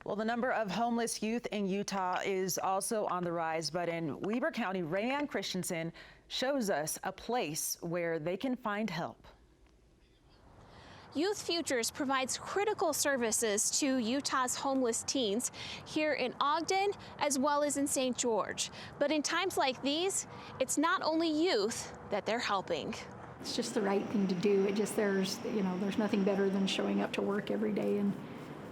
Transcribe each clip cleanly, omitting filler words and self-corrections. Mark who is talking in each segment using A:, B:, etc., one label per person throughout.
A: Well, the number of homeless youth in Utah is also on the rise, but in Weber County, Rayanne Christensen shows us a place where they can find help.
B: Youth Futures provides critical services to Utah's homeless teens here in Ogden as well as in St. George. But in times like these, it's not only youth that they're helping.
C: It's just the right thing to do. There's nothing better than showing up to work every day and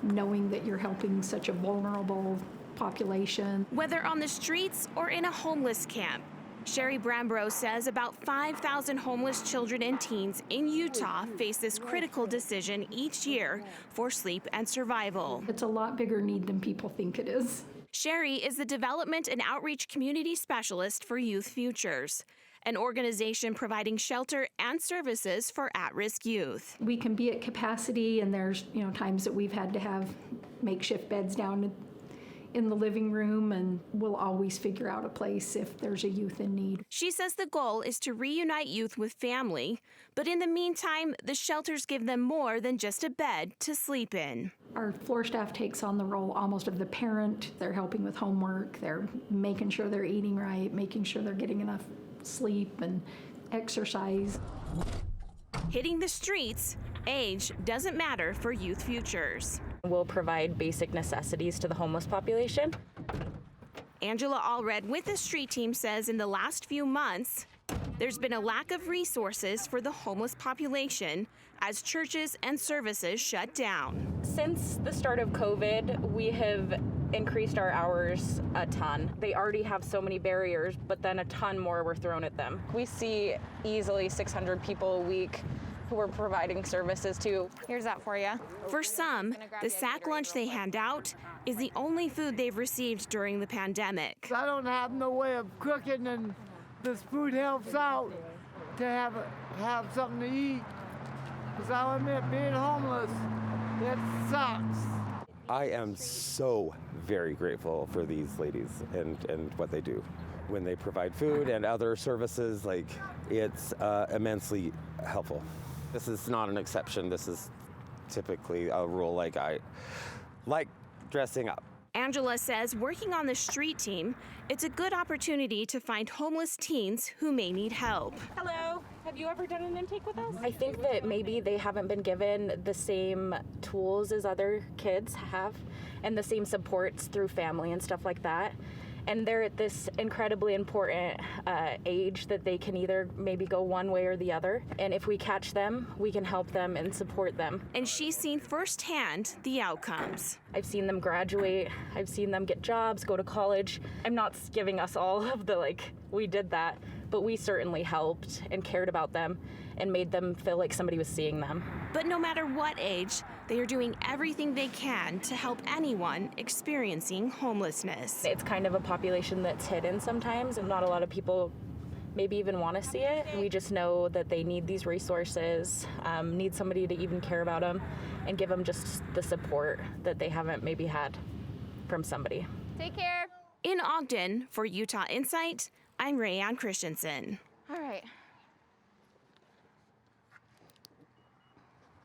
C: knowing that you're helping such a vulnerable population.
B: Whether on the streets or in a homeless camp, Sherry Brambro says about 5,000 homeless children and teens in Utah face this critical decision each year for sleep and survival.
C: It's a lot bigger need than people think it is.
B: Sherry is the Development and Outreach Community Specialist for Youth Futures, an organization providing shelter and services for at-risk youth.
C: We can be at capacity, and there's times that we've had to have makeshift beds down in the living room, and we'll always figure out a place if there's a youth in need.
B: She says the goal is to reunite youth with family, but in the meantime, the shelters give them more than just a bed to sleep in.
C: Our floor staff takes on the role almost of the parent. They're helping with homework, they're making sure they're eating right, making sure they're getting enough sleep and exercise.
B: Hitting the streets, age doesn't matter for Youth Futures.
D: We'll provide basic necessities to the homeless population.
B: Angela Allred with the street team says in the last few months, there's been a lack of resources for the homeless population as churches and services shut down.
D: Since the start of COVID, we have increased our hours a ton. They already have so many barriers, but then a ton more were thrown at them. We see easily 600 people a week who we're providing services to.
E: Here's that for you.
B: For some, the sack lunch they hand out is the only food they've received during the pandemic.
F: I don't have no way of cooking, and this food helps out to have something to eat. Because I'll admit, being homeless, it sucks.
G: I am so very grateful for these ladies and what they do. When they provide food and other services, it's immensely helpful. This is not an exception. This is typically a rule. I like dressing up.
B: Angela says working on the street team, it's a good opportunity to find homeless teens who may need help.
E: Hello, have you ever done an intake with us?
D: I think that maybe they haven't been given the same tools as other kids have and the same supports through family and stuff like that. And they're at this incredibly important age that they can either maybe go one way or the other. And if we catch them, we can help them and support them.
B: And she's seen firsthand the outcomes.
D: I've seen them graduate. I've seen them get jobs, go to college. I'm not giving us all of the we did that, but we certainly helped and cared about them and made them feel like somebody was seeing them.
B: But no matter what age, they are doing everything they can to help anyone experiencing homelessness.
D: It's kind of a population that's hidden sometimes, and not a lot of people maybe even want to see it. We just know that they need these resources, need somebody to even care about them and give them just the support that they haven't maybe had from somebody.
E: Take care.
B: In Ogden, for Utah Insight, I'm Rayanne Christensen.
E: All right.